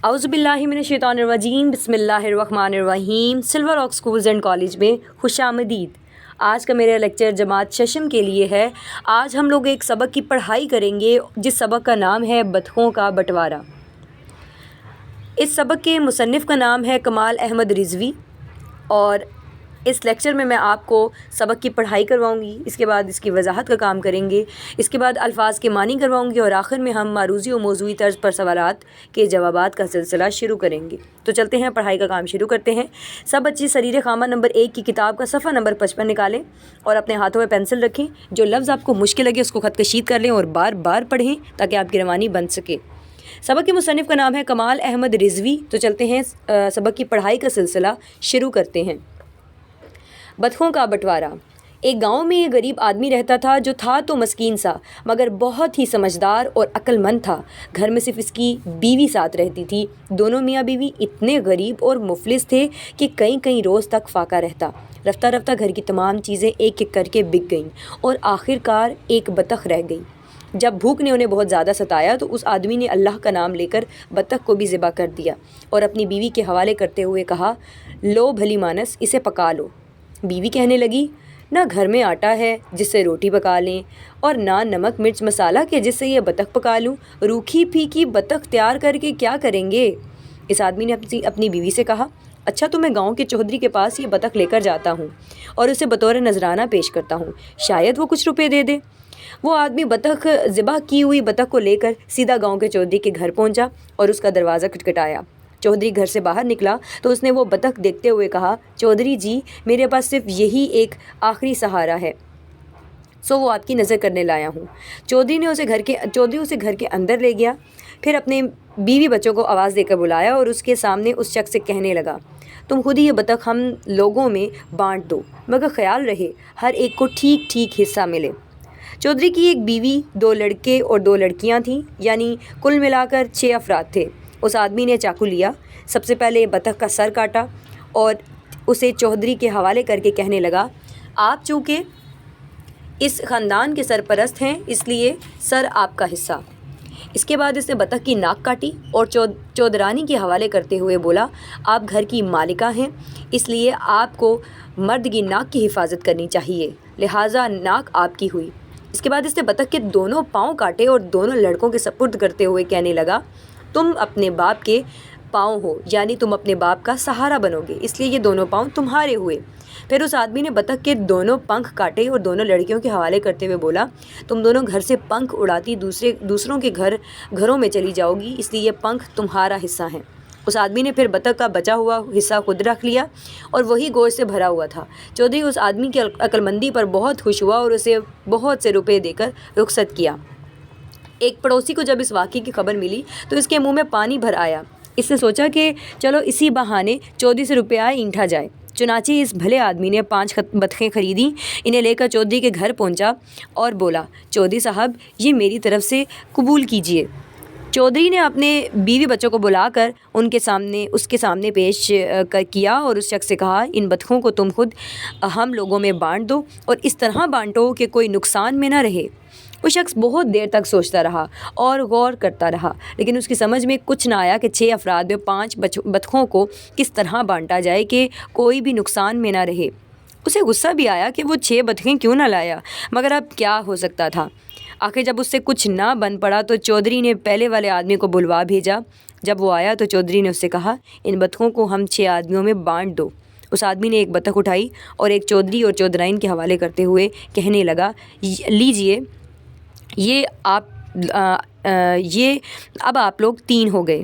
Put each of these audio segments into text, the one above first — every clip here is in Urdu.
اعوذ باللہ من الشیطان الرجیم، بسم اللہ الرحمن الرحیم۔ سلور آک اسکولز اینڈ کالج میں خوش آمدید۔ آج کا میرا لیکچر جماعت ششم کے لیے ہے۔ آج ہم لوگ ایک سبق کی پڑھائی کریں گے جس سبق کا نام ہے بطخوں کا بٹوارہ۔ اس سبق کے مصنف کا نام ہے کمال احمد رضوی، اور اس لیکچر میں آپ کو سبق کی پڑھائی کرواؤں گی، اس کے بعد اس کی وضاحت کا کام کریں گے، اس کے بعد الفاظ کے معنی کرواؤں گی، اور آخر میں ہم معروضی و موضوعی طرز پر سوالات کے جوابات کا سلسلہ شروع کریں گے۔ تو چلتے ہیں، پڑھائی کا کام شروع کرتے ہیں۔ سب بچے سریر خامہ نمبر 1 کی کتاب کا صفحہ نمبر 55 نکالیں اور اپنے ہاتھوں میں پینسل رکھیں۔ جو لفظ آپ کو مشکل لگے اس کو خط کشید کر لیں اور بار بار پڑھیں تاکہ آپ کی روانی بن سکے۔ سبق کے مصنف کا نام ہے کمال احمد رضوی۔ تو چلتے ہیں، سبق کی پڑھائی کا سلسلہ شروع کرتے ہیں۔ بطخوں کا بٹوارہ۔ ایک گاؤں میں ایک غریب آدمی رہتا تھا جو تھا تو مسکین سا مگر بہت ہی سمجھدار اور عقل مند تھا۔ گھر میں صرف اس کی بیوی ساتھ رہتی تھی۔ دونوں میاں بیوی اتنے غریب اور مفلس تھے کہ کئی روز تک فاقہ رہتا۔ رفتہ رفتہ گھر کی تمام چیزیں ایک ایک کر کے بک گئیں اور آخر کار ایک بطخ رہ گئی۔ جب بھوک نے انہیں بہت زیادہ ستایا تو اس آدمی نے اللہ کا نام لے کر بطخ کو بھی ذبح کر دیا اور اپنی بیوی کے حوالے کرتے ہوئے کہا، لو بھلی مانس، اسے پکا لو۔ بیوی کہنے لگی، نہ گھر میں آٹا ہے جس سے روٹی پکا لیں، اور نہ نمک مرچ مسالہ کے جس سے یہ بطخ پکا لوں۔ روکھی پھیکی بطخ تیار کر کے کیا کریں گے؟ اس آدمی نے اپنی بیوی سے کہا، اچھا تو میں گاؤں کے چودھری کے پاس یہ بطخ لے کر جاتا ہوں اور اسے بطور نذرانہ پیش کرتا ہوں، شاید وہ کچھ روپے دے دے۔ وہ آدمی ذبح کی ہوئی بطخ کو لے کر سیدھا گاؤں کے چودھری کے گھر پہنچا اور اس کا دروازہ کھٹکھٹایا۔ چودھری گھر سے باہر نکلا تو اس نے وہ بطخ دیکھتے ہوئے کہا، چودھری جی، میرے پاس صرف یہی ایک آخری سہارا ہے، سو وہ آپ کی نظر کرنے لایا ہوں۔ چودھری اسے گھر کے اندر لے گیا، پھر اپنے بیوی بچوں کو آواز دے کر بلایا اور اس کے سامنے اس شخص سے کہنے لگا، تم خود ہی یہ بطخ ہم لوگوں میں بانٹ دو، مگر خیال رہے ہر ایک کو ٹھیک ٹھیک حصہ ملے۔ چودھری کی ایک بیوی، 2 لڑکے اور 2 لڑکیاں تھیں، یعنی کل ملا کر 6 افراد تھے۔ اس آدمی نے چاقو لیا، سب سے پہلے بطخ کا سر کاٹا اور اسے چودھری کے حوالے کر کے کہنے لگا، آپ چونکہ اس خاندان کے سرپرست ہیں اس لیے سر آپ کا حصہ۔ اس کے بعد اس نے بطخ کی ناک کاٹی اور چودرانی کے حوالے کرتے ہوئے بولا، آپ گھر کی مالکہ ہیں اس لیے آپ کو مرد کی ناک کی حفاظت کرنی چاہیے، لہٰذا ناک آپ کی ہوئی۔ اس کے بعد اس نے بطخ کے دونوں پاؤں کاٹے اور دونوں لڑکوں کے سپرد کرتے ہوئے کہنے لگا، تم اپنے باپ کے پاؤں ہو، یعنی تم اپنے باپ کا سہارا بنو گے، اس لیے یہ دونوں پاؤں تمہارے ہوئے۔ پھر اس آدمی نے بطخ کے دونوں پنکھ کاٹے اور دونوں لڑکیوں کے حوالے کرتے ہوئے بولا، تم دونوں گھر سے پنکھ اڑاتی دوسروں کے گھروں میں چلی جاؤ گی، اس لیے یہ پنکھ تمہارا حصہ ہیں۔ اس آدمی نے پھر بطخ کا بچا ہوا حصہ خود رکھ لیا اور وہی گوشت سے بھرا ہوا تھا۔ چودھری اس آدمی کی عقل مندی پر بہت خوش ہوا اور اسے بہت سے روپے دے کر رخصت کیا۔ ایک پڑوسی کو جب اس واقعے کی خبر ملی تو اس کے منہ میں پانی بھر آیا۔ اس نے سوچا کہ چلو اسی بہانے چودھری سے روپیہ اینٹھا جائے۔ چنانچہ اس بھلے آدمی نے 5 بطخیں خریدیں، انہیں لے کر چودھری کے گھر پہنچا اور بولا، چودھری صاحب یہ میری طرف سے قبول کیجیے۔ چودھری نے اپنے بیوی بچوں کو بلا کر اس کے سامنے پیش کیا اور اس شخص سے کہا، ان بطخوں کو تم خود ہم لوگوں میں بانٹ دو اور اس طرح بانٹو کہ کوئی نقصان میں نہ رہے۔ وہ شخص بہت دیر تک سوچتا رہا اور غور کرتا رہا، لیکن اس کی سمجھ میں کچھ نہ آیا کہ 6 افراد میں 5 بطخوں کو کس طرح بانٹا جائے کہ کوئی بھی نقصان میں نہ رہے۔ اسے غصہ بھی آیا کہ وہ 6 بطخیں کیوں نہ لایا، مگر اب کیا ہو سکتا تھا۔ آخر جب اس سے کچھ نہ بن پڑا تو چودھری نے پہلے والے آدمی کو بلوا بھیجا۔ جب وہ آیا تو چودھری نے اس سے کہا، ان بطخوں کو ہم 6 آدمیوں میں بانٹ دو۔ اس آدمی نے ایک بطخ اٹھائی اور ایک چودھری اور چودرائن کے حوالے کرتے ہوئے کہنے لگا، لیجئے یہ اب آپ لوگ 3 ہو گئے۔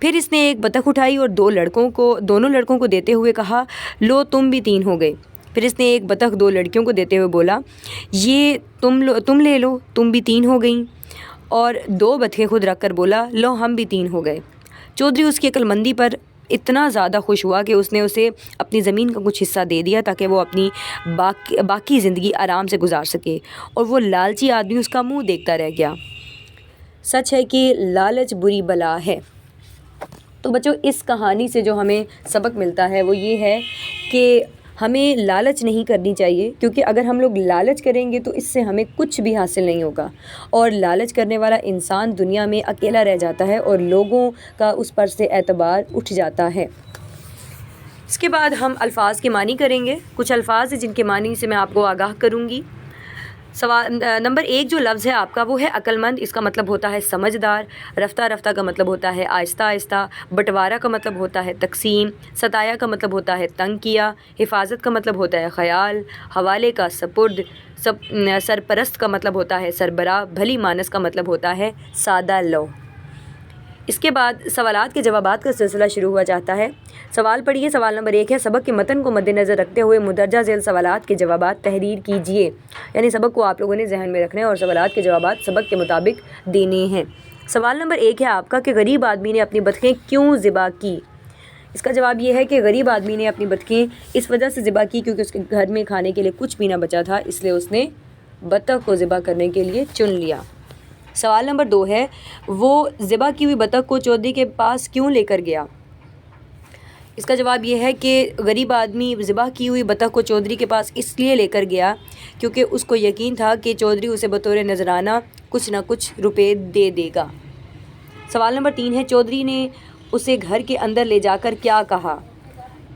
پھر اس نے ایک بطخ اٹھائی اور دونوں لڑکوں کو دیتے ہوئے کہا، لو تم بھی 3 ہو گئے۔ پھر اس نے ایک بطخ 2 لڑکیوں کو دیتے ہوئے بولا، یہ تم لے لو، تم بھی 3 ہو گئیں، اور 2 بطخیں خود رکھ کر بولا، لو ہم بھی 3 ہو گئے۔ چودھری اس کی عقل مندی پر اتنا زیادہ خوش ہوا کہ اس نے اسے اپنی زمین کا کچھ حصہ دے دیا تاکہ وہ اپنی باقی زندگی آرام سے گزار سکے، اور وہ لالچی آدمی اس کا منہ دیکھتا رہ گیا۔ سچ ہے کہ لالچ بری بلا ہے۔ تو بچوں، اس کہانی سے جو ہمیں سبق ملتا ہے وہ یہ ہے کہ ہمیں لالچ نہیں کرنی چاہیے، کیونکہ اگر ہم لوگ لالچ کریں گے تو اس سے ہمیں کچھ بھی حاصل نہیں ہوگا، اور لالچ کرنے والا انسان دنیا میں اکیلا رہ جاتا ہے اور لوگوں کا اس پر سے اعتبار اٹھ جاتا ہے۔ اس کے بعد ہم الفاظ کے معنی کریں گے۔ کچھ الفاظ ہیں جن کے معنی سے میں آپ کو آگاہ کروں گی۔ نمبر 1 جو لفظ ہے آپ کا وہ ہے عقل مند۔ اس کا مطلب ہوتا ہے سمجھدار۔ رفتہ رفتہ کا مطلب ہوتا ہے آہستہ آہستہ۔ بٹوارہ کا مطلب ہوتا ہے تقسیم۔ ستایا کا مطلب ہوتا ہے تنگ کیا۔ حفاظت کا مطلب ہوتا ہے خیال۔ حوالے کا سپرد۔ سرپرست کا مطلب ہوتا ہے سربراہ۔ بھلی مانس کا مطلب ہوتا ہے سادہ لو۔ اس کے بعد سوالات کے جوابات کا سلسلہ شروع ہوا جاتا ہے۔ سوال پڑھیے۔ سوال نمبر 1 ہے سبق کے متن کو مد نظر رکھتے ہوئے مندرجہ ذیل سوالات کے جوابات تحریر کیجیے۔ یعنی سبق کو آپ لوگوں نے ذہن میں رکھنا ہے اور سوالات کے جوابات سبق کے مطابق دینے ہیں۔ سوال نمبر 1 ہے آپ کا کہ غریب آدمی نے اپنی بطخیں کیوں ذبح کی؟ اس کا جواب یہ ہے کہ غریب آدمی نے اپنی بطخیں اس وجہ سے ذبح کی کیونکہ اس کے گھر میں کھانے کے لیے کچھ بھی نہ بچا تھا، اس لیے اس نے بطخ کو ذبح کرنے کے لیے چن لیا۔ سوال نمبر 2 ہے وہ ذبح کی ہوئی بطخ کو چودھری کے پاس کیوں لے کر گیا؟ اس کا جواب یہ ہے کہ غریب آدمی ذبح کی ہوئی بطخ کو چودھری کے پاس اس لیے لے کر گیا کیونکہ اس کو یقین تھا کہ چودھری اسے بطور نذرانہ کچھ نہ کچھ روپے دے دے گا۔ سوال نمبر 3 ہے چودھری نے اسے گھر کے اندر لے جا کر کیا کہا؟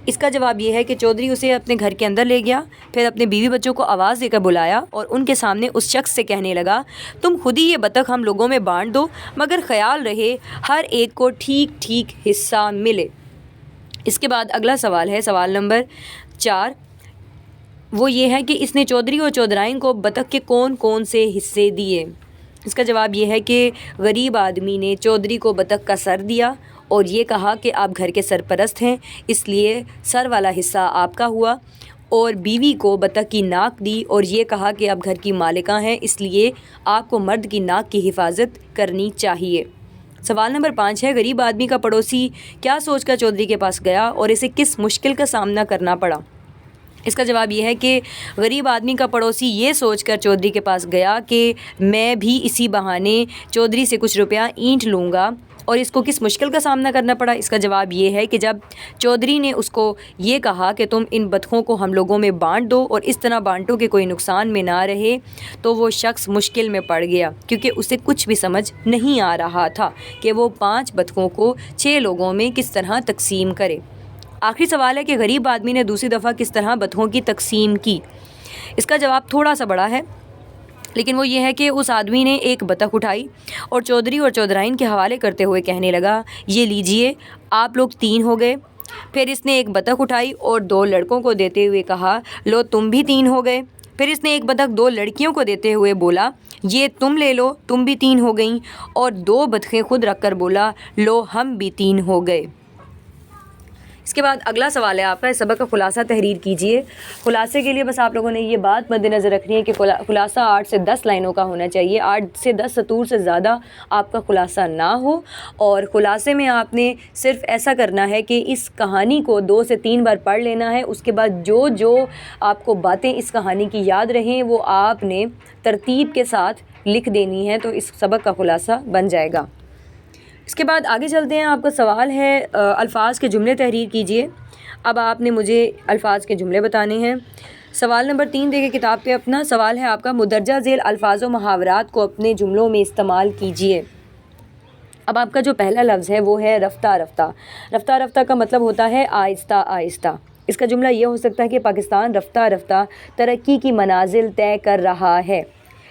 اس کا جواب یہ ہے کہ چودھری اسے اپنے گھر کے اندر لے گیا، پھر اپنے بیوی بچوں کو آواز دے کر بلایا اور ان کے سامنے اس شخص سے کہنے لگا تم خود ہی یہ بطخ ہم لوگوں میں بانٹ دو، مگر خیال رہے ہر ایک کو ٹھیک ٹھیک حصہ ملے۔ اس کے بعد اگلا سوال ہے سوال نمبر 4، وہ یہ ہے کہ اس نے چودھری اور چودھرائن کو بطخ کے کون کون سے حصے دیے؟ اس کا جواب یہ ہے کہ غریب آدمی نے چودھری کو بطخ کا سر دیا اور یہ کہا کہ آپ گھر کے سرپرست ہیں اس لیے سر والا حصہ آپ کا ہوا، اور بیوی کو بطخ کی ناک دی اور یہ کہا کہ آپ گھر کی مالکہ ہیں اس لیے آپ کو مرد کی ناک کی حفاظت کرنی چاہیے۔ سوال نمبر 5 ہے غریب آدمی کا پڑوسی کیا سوچ کر چودھری کے پاس گیا اور اسے کس مشکل کا سامنا کرنا پڑا؟ اس کا جواب یہ ہے کہ غریب آدمی کا پڑوسی یہ سوچ کر چودھری کے پاس گیا کہ میں بھی اسی بہانے چودھری سے کچھ روپیہ اینٹ لوں گا، اور اس کو کس مشکل کا سامنا کرنا پڑا؟ اس کا جواب یہ ہے کہ جب چودھری نے اس کو یہ کہا کہ تم ان بطخوں کو ہم لوگوں میں بانٹ دو اور اس طرح بانٹو کہ کوئی نقصان میں نہ رہے، تو وہ شخص مشکل میں پڑ گیا کیونکہ اسے کچھ بھی سمجھ نہیں آ رہا تھا کہ وہ 5 بطخوں کو 6 لوگوں میں کس طرح تقسیم کرے۔ آخری سوال ہے کہ غریب آدمی نے دوسری دفعہ کس طرح بطخوں کی تقسیم کی؟ اس کا جواب تھوڑا سا بڑا ہے لیکن وہ یہ ہے کہ اس آدمی نے ایک بطخ اٹھائی اور چودھری اور چودھرائن کے حوالے کرتے ہوئے کہنے لگا یہ لیجئے آپ لوگ 3 ہو گئے۔ پھر اس نے ایک بطخ اٹھائی اور 2 لڑکوں کو دیتے ہوئے کہا لو تم بھی 3 ہو گئے۔ پھر اس نے ایک بطخ 2 لڑکیوں کو دیتے ہوئے بولا یہ تم لے لو تم بھی 3 ہو گئیں، اور 2 بطخیں خود رکھ کر بولا لو ہم بھی 3 ہو گئے۔ اس کے بعد اگلا سوال ہے آپ کا اس سبق کا خلاصہ تحریر کیجیے۔ خلاصے کے لیے بس آپ لوگوں نے یہ بات مد نظر رکھنی ہے کہ خلاصہ 8 سے 10 لائنوں کا ہونا چاہیے، 8 سے 10 سطور سے زیادہ آپ کا خلاصہ نہ ہو، اور خلاصے میں آپ نے صرف ایسا کرنا ہے کہ اس کہانی کو 2 سے 3 بار پڑھ لینا ہے، اس کے بعد جو آپ کو باتیں اس کہانی کی یاد رہیں وہ آپ نے ترتیب کے ساتھ لکھ دینی ہے، تو اس سبق کا خلاصہ بن جائے گا۔ اس کے بعد آگے چلتے ہیں۔ آپ کا سوال ہے الفاظ کے جملے تحریر کیجیے۔ اب آپ نے مجھے الفاظ کے جملے بتانے ہیں۔ سوال نمبر 3 دیکھیں کتاب پہ اپنا۔ سوال ہے آپ کا مندرجہ ذیل الفاظ و محاورات کو اپنے جملوں میں استعمال کیجیے۔ اب آپ کا جو پہلا لفظ ہے وہ ہے رفتہ رفتہ۔ رفتہ رفتہ کا مطلب ہوتا ہے آہستہ آہستہ۔ اس کا جملہ یہ ہو سکتا ہے کہ پاکستان رفتہ رفتہ ترقی کی منازل طے کر رہا ہے،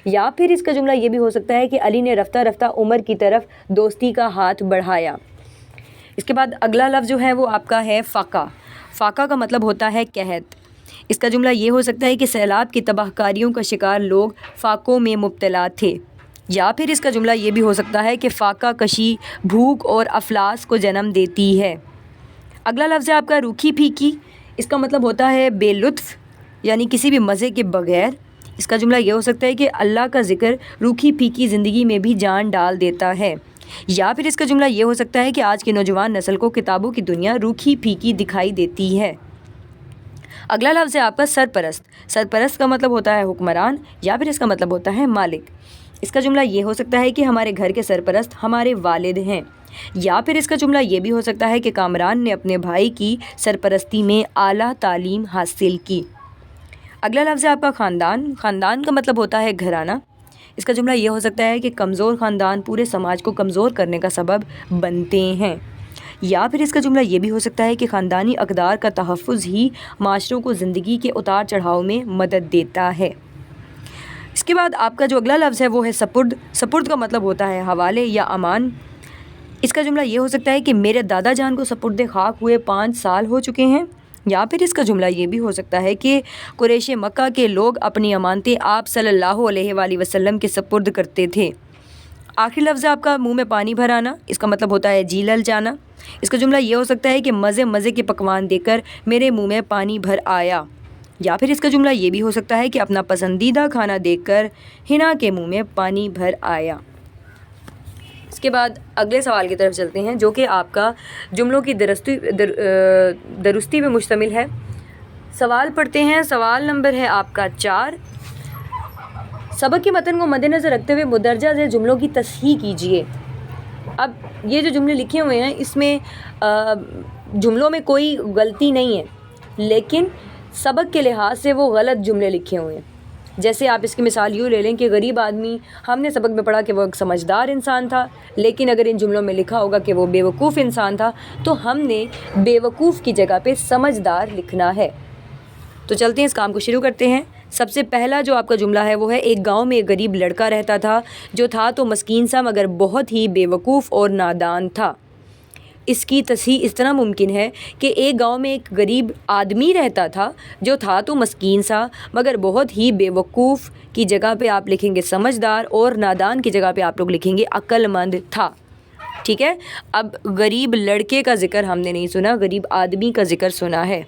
یا پھر اس کا جملہ یہ بھی ہو سکتا ہے کہ علی نے رفتہ رفتہ عمر کی طرف دوستی کا ہاتھ بڑھایا۔ اس کے بعد اگلا لفظ جو ہے وہ آپ کا ہے فاقہ۔ فاقہ کا مطلب ہوتا ہے قحط۔ اس کا جملہ یہ ہو سکتا ہے کہ سیلاب کی تباہ کاریوں کا شکار لوگ فاقوں میں مبتلا تھے، یا پھر اس کا جملہ یہ بھی ہو سکتا ہے کہ فاقہ کشی بھوک اور افلاس کو جنم دیتی ہے۔ اگلا لفظ ہے آپ کا روکھی پھیکی۔ اس کا مطلب ہوتا ہے بے لطف، یعنی کسی بھی مزے کے بغیر۔ اس کا جملہ یہ ہو سکتا ہے کہ اللہ کا ذکر روکھی پھیکی زندگی میں بھی جان ڈال دیتا ہے، یا پھر اس کا جملہ یہ ہو سکتا ہے کہ آج کی نوجوان نسل کو کتابوں کی دنیا روکھی پھیکی دکھائی دیتی ہے۔ اگلا لفظ ہے آپ کا سرپرست۔ سرپرست کا مطلب ہوتا ہے حکمران، یا پھر اس کا مطلب ہوتا ہے مالک۔ اس کا جملہ یہ ہو سکتا ہے کہ ہمارے گھر کے سرپرست ہمارے والد ہیں، یا پھر اس کا جملہ یہ بھی ہو سکتا ہے کہ کامران نے اپنے بھائی کی سرپرستی میں اعلیٰ تعلیم حاصل کی۔ اگلا لفظ ہے آپ کا خاندان۔ خاندان کا مطلب ہوتا ہے گھرانہ۔ اس کا جملہ یہ ہو سکتا ہے کہ کمزور خاندان پورے سماج کو کمزور کرنے کا سبب بنتے ہیں، یا پھر اس کا جملہ یہ بھی ہو سکتا ہے کہ خاندانی اقدار کا تحفظ ہی معاشروں کو زندگی کے اتار چڑھاؤ میں مدد دیتا ہے۔ اس کے بعد آپ کا جو اگلا لفظ ہے وہ ہے سپرد۔ سپرد کا مطلب ہوتا ہے حوالے یا امان۔ اس کا جملہ یہ ہو سکتا ہے کہ میرے دادا جان کو سپرد خاک ہوئے 5 سال ہو چکے ہیں، یا پھر اس کا جملہ یہ بھی ہو سکتا ہے کہ قریش مکہ کے لوگ اپنی امانتیں آپ صلی اللہ علیہ وآلہ وسلم کے سپرد کرتے تھے۔ آخری لفظ ہے آپ کا منہ میں پانی بھر آنا۔ اس کا مطلب ہوتا ہے جی لل جانا۔ اس کا جملہ یہ ہو سکتا ہے کہ مزے مزے کے پکوان دے کر میرے منہ میں پانی بھر آیا، یا پھر اس کا جملہ یہ بھی ہو سکتا ہے کہ اپنا پسندیدہ کھانا دیکھ کر حنا کے منہ میں پانی بھر آیا۔ اس کے بعد اگلے سوال کی طرف چلتے ہیں جو کہ آپ کا جملوں کی درستی پہ مشتمل ہے۔ سوال پڑھتے ہیں۔ سوال نمبر ہے آپ کا 4۔ سبق کے متن کو مد نظر رکھتے ہوئے مندرجہ ذیل جملوں کی تصحیح کیجیے۔ اب یہ جو جملے لکھے ہوئے ہیں اس میں جملوں میں کوئی غلطی نہیں ہے، لیکن سبق کے لحاظ سے وہ غلط جملے لکھے ہوئے ہیں۔ جیسے آپ اس کی مثال یوں لے لیں کہ غریب آدمی، ہم نے سبق میں پڑھا کہ وہ ایک سمجھدار انسان تھا، لیکن اگر ان جملوں میں لکھا ہوگا کہ وہ بیوقوف انسان تھا تو ہم نے بیوقوف کی جگہ پہ سمجھدار لکھنا ہے۔ تو چلتے ہیں اس کام کو شروع کرتے ہیں۔ سب سے پہلا جو آپ کا جملہ ہے وہ ہے ایک گاؤں میں ایک غریب لڑکا رہتا تھا جو تھا تو مسکین سا مگر بہت ہی بیوقوف اور نادان تھا۔ اس کی تصحیح اس طرح ممکن ہے کہ ایک گاؤں میں ایک غریب آدمی رہتا تھا جو تھا تو مسکین سا مگر بہت ہی بیوقوف کی جگہ پہ آپ لکھیں گے سمجھدار، اور نادان کی جگہ پہ آپ لوگ لکھیں گے عقل مند تھا۔ ٹھیک ہے، اب غریب لڑکے کا ذکر ہم نے نہیں سنا، غریب آدمی کا ذکر سنا ہے۔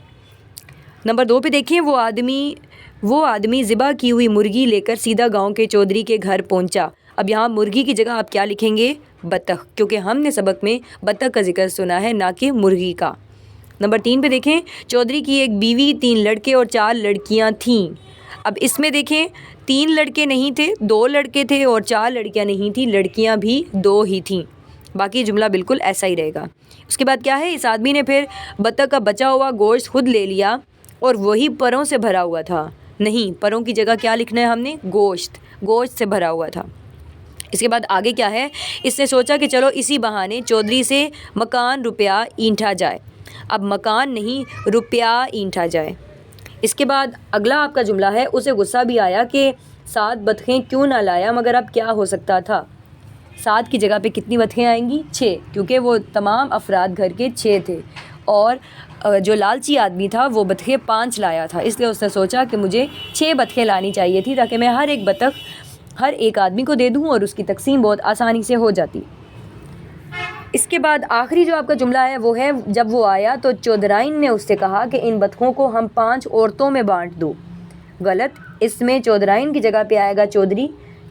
نمبر 2 پہ دیکھیں، وہ آدمی ذبح کی ہوئی مرغی لے کر سیدھا گاؤں کے چودھری کے گھر پہنچا۔ اب یہاں مرغی کی جگہ آپ کیا لکھیں گے؟ بطخ، کیونکہ ہم نے سبق میں بطخ کا ذکر سنا ہے، نہ کہ مرغی کا۔ نمبر 3 پہ دیکھیں، چودھری کی ایک بیوی، 3 لڑکے اور 4 لڑکیاں تھیں۔ اب اس میں دیکھیں 3 لڑکے نہیں تھے، 2 لڑکے تھے، اور 4 لڑکیاں نہیں تھیں، لڑکیاں بھی 2 ہی تھیں۔ باقی جملہ بالکل ایسا ہی رہے گا۔ اس کے بعد کیا ہے، اس آدمی نے پھر بطخ کا بچا ہوا گوشت خود لے لیا اور وہی پروں سے بھرا ہوا تھا۔ نہیں، پروں کی جگہ کیا لکھنا ہے ہم نے؟ گوشت سے بھرا ہوا تھا۔ اس کے بعد آگے کیا ہے، اس نے سوچا کہ چلو اسی بہانے چودھری سے مکان روپیہ اینٹھا جائے۔ اب مکان نہیں، روپیہ اینٹھا جائے۔ اس کے بعد اگلا آپ کا جملہ ہے، اسے غصہ بھی آیا کہ 7 بطخیں کیوں نہ لایا، مگر اب کیا ہو سکتا تھا۔ 7 کی جگہ پہ کتنی بطخیں آئیں گی؟ 6، کیونکہ وہ تمام افراد گھر کے 6 تھے، اور جو لالچی آدمی تھا وہ بطخیں 5 لایا تھا، اس لیے اس نے سوچا کہ مجھے 6 بطخیں لانی چاہیے تھی تاکہ میں ہر ایک بطخ ہر ایک آدمی کو دے دوں اور اس کی تقسیم بہت آسانی سے ہو جاتی۔ اس کے بعد آخری جو آپ کا جملہ ہے وہ ہے، جب وہ آیا تو چودھرائن نے اس سے کہا کہ ان بطخوں کو ہم 5 عورتوں میں بانٹ دو۔ غلط، اس میں چودھرائن کی جگہ پہ آئے گا چودھری۔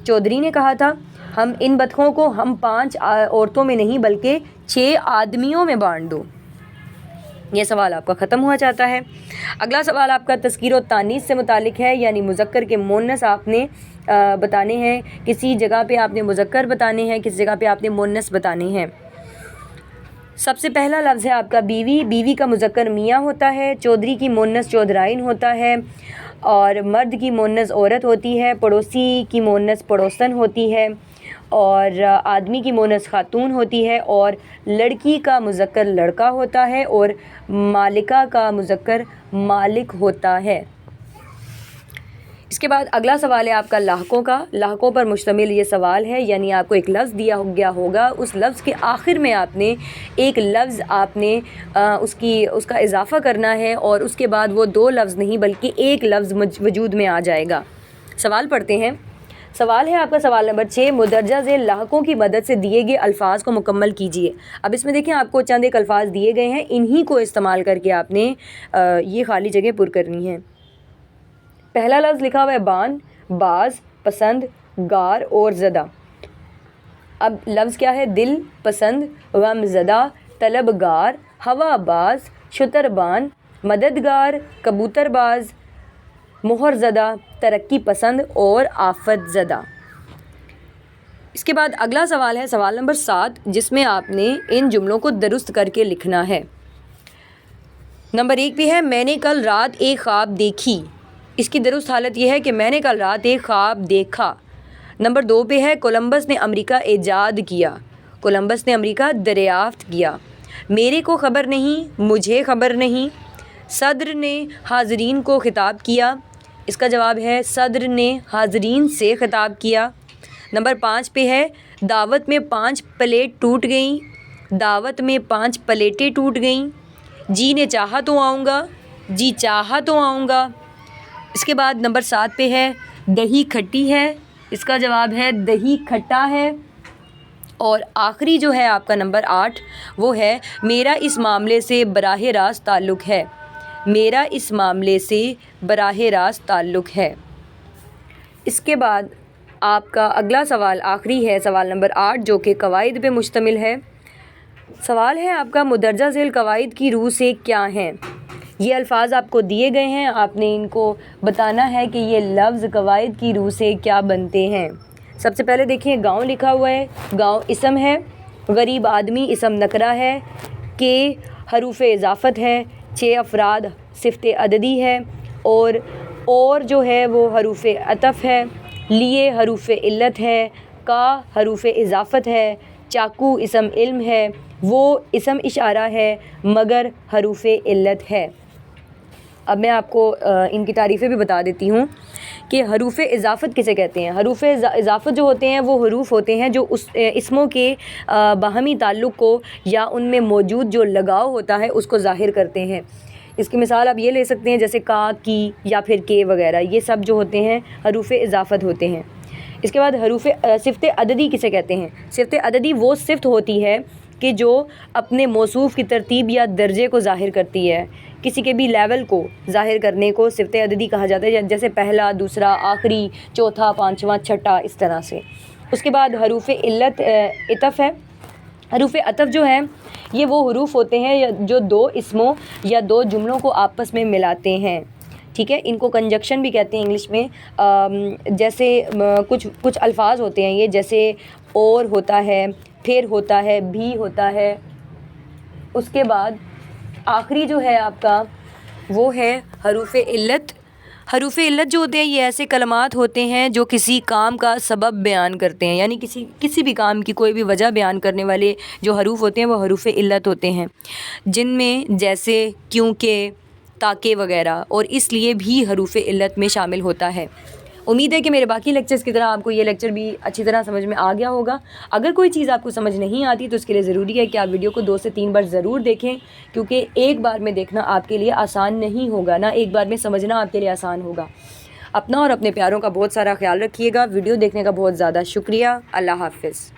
چودھری نے کہا تھا ہم ان بطخوں کو ہم 5 عورتوں میں نہیں بلکہ 6 آدمیوں میں بانٹ دو۔ یہ سوال آپ کا ختم ہوا جاتا ہے۔ اگلا سوال آپ کا تذکیر و تانیث سے متعلق ہے، یعنی مذکر کے مؤنث آپ نے بتانے ہیں، کسی جگہ پہ آپ نے مذکر بتانے ہیں، کسی جگہ پہ آپ نے مؤنث بتانے ہیں۔ سب سے پہلا لفظ ہے آپ کا بیوی۔ بیوی کا مذکر میاں ہوتا ہے، چودھری کی مؤنث چودھرائن ہوتا ہے، اور مرد کی مؤنث عورت ہوتی ہے، پڑوسی کی مؤنث پڑوسن ہوتی ہے، اور آدمی کی مؤنث خاتون ہوتی ہے، اور لڑکی کا مذکر لڑکا ہوتا ہے، اور مالکہ کا مذکر مالک ہوتا ہے۔ اس کے بعد اگلا سوال ہے آپ کا لاحقوں کا۔ لاحقوں پر مشتمل یہ سوال ہے، یعنی آپ کو ایک لفظ دیا گیا ہوگا، اس لفظ کے آخر میں آپ نے ایک لفظ آپ نے اس کا اضافہ کرنا ہے، اور اس کے بعد وہ 2 لفظ نہیں بلکہ ایک لفظ وجود میں آ جائے گا۔ سوال پڑھتے ہیں۔ سوال ہے آپ کا سوال نمبر 6، مندرجہ ذیل لاحقوں کی مدد سے دیے گئے الفاظ کو مکمل کیجیے۔ اب اس میں دیکھیں آپ کو چند ایک الفاظ دیے گئے ہیں، انہی کو استعمال کر کے آپ نے یہ خالی جگہ پر کرنی ہے۔ پہلا لفظ لکھا ہوا ہے بان، باز، پسند، گار اور زدہ۔ اب لفظ کیا ہے؟ دل، پسند، غم زدہ، طلب گار، ہوا باز، شتر بان، مددگار، کبوتر باز، مہر زدہ، ترقی پسند اور آفت زدہ۔ اس کے بعد اگلا سوال ہے سوال نمبر 7، جس میں آپ نے ان جملوں کو درست کر کے لکھنا ہے۔ نمبر 1 پہ ہے میں نے کل رات ایک خواب دیکھی۔ اس کی درست حالت یہ ہے کہ میں نے کل رات ایک خواب دیکھا۔ نمبر 2 پہ ہے کولمبس نے امریکہ ایجاد کیا۔ کولمبس نے امریکہ دریافت کیا۔ میرے کو خبر نہیں، مجھے خبر نہیں۔ صدر نے حاضرین کو خطاب کیا۔ اس کا جواب ہے صدر نے حاضرین سے خطاب کیا۔ نمبر 5 پہ ہے دعوت میں 5 پلیٹ ٹوٹ گئیں۔ دعوت میں 5 پلیٹیں ٹوٹ گئیں۔ جی نے چاہا تو آؤں گا، جی چاہا تو آؤں گا۔ اس کے بعد نمبر 7 پہ ہے دہی کھٹی ہے۔ اس کا جواب ہے دہی کھٹا ہے۔ اور آخری جو ہے آپ کا نمبر 8، وہ ہے میرا اس معاملے سے براہ راست تعلق ہے۔ میرا اس معاملے سے براہ راست تعلق ہے۔ اس کے بعد آپ کا اگلا سوال آخری ہے سوال نمبر 8، جو کہ قواعد پہ مشتمل ہے۔ سوال ہے آپ کا مندرجہ ذیل قواعد کی روح سے کیا ہیں؟ یہ الفاظ آپ کو دیے گئے ہیں، آپ نے ان کو بتانا ہے کہ یہ لفظ قواعد کی روح سے کیا بنتے ہیں۔ سب سے پہلے دیکھیں گاؤں لکھا ہوا ہے، گاؤں اسم ہے، غریب آدمی اسم نکرہ ہے، کہ حروف اضافت ہے، 6 افراد صفت عددی ہے، اور جو ہے وہ حروف عطف ہے، لیے حروف علت ہے، کا حروف اضافت ہے، چاقو اسم علم ہے، وہ اسم اشارہ ہے، مگر حروف علت ہے۔ اب میں آپ کو ان کی تعریفیں بھی بتا دیتی ہوں کہ حروف اضافت کسے کہتے ہیں۔ حروف اضافت جو ہوتے ہیں وہ حروف ہوتے ہیں جو اس اسموں کے باہمی تعلق کو یا ان میں موجود جو لگاؤ ہوتا ہے اس کو ظاہر کرتے ہیں۔ اس کی مثال آپ یہ لے سکتے ہیں جیسے کا، کی یا پھر کے وغیرہ، یہ سب جو ہوتے ہیں حروف اضافت ہوتے ہیں۔ اس کے بعد حروف صفت عددی کسے کہتے ہیں؟ صفت عددی وہ صفت ہوتی ہے کہ جو اپنے موصوف کی ترتیب یا درجے کو ظاہر کرتی ہے، کسی کے بھی لیول کو ظاہر کرنے کو صفت عددی کہا جاتا ہے، جیسے پہلا، دوسرا، آخری، چوتھا، پانچواں، چھٹا، اس طرح سے۔ اس کے بعد حروف علت عطف ہے۔ حروف عطف جو ہے یہ وہ حروف ہوتے ہیں جو 2 اسموں یا 2 جملوں کو آپس میں ملاتے ہیں، ٹھیک ہے۔ ان کو کنجکشن بھی کہتے ہیں انگلش میں۔ جیسے کچھ الفاظ ہوتے ہیں یہ، جیسے اور ہوتا ہے، پھر ہوتا ہے، بھی ہوتا ہے۔ اس کے بعد آخری جو ہے آپ کا وہ ہے حروف علت۔ حروف علت جو ہوتے ہیں یہ ایسے کلمات ہوتے ہیں جو کسی کام کا سبب بیان کرتے ہیں، یعنی کسی بھی کام کی کوئی بھی وجہ بیان کرنے والے جو حروف ہوتے ہیں وہ حروف علت ہوتے ہیں، جن میں جیسے کیونکہ، تاکہ وغیرہ، اور اس لیے بھی حروف علت میں شامل ہوتا ہے۔ امید ہے کہ میرے باقی لیکچرز کی طرح آپ کو یہ لیکچر بھی اچھی طرح سمجھ میں آ گیا ہوگا۔ اگر کوئی چیز آپ کو سمجھ نہیں آتی تو اس کے لیے ضروری ہے کہ آپ ویڈیو کو 2 سے 3 بار ضرور دیکھیں، کیونکہ ایک بار میں دیکھنا آپ کے لیے آسان نہیں ہوگا، نہ ایک بار میں سمجھنا آپ کے لیے آسان ہوگا۔ اپنا اور اپنے پیاروں کا بہت سارا خیال رکھیے گا۔ ویڈیو دیکھنے کا بہت زیادہ شکریہ۔ اللہ حافظ۔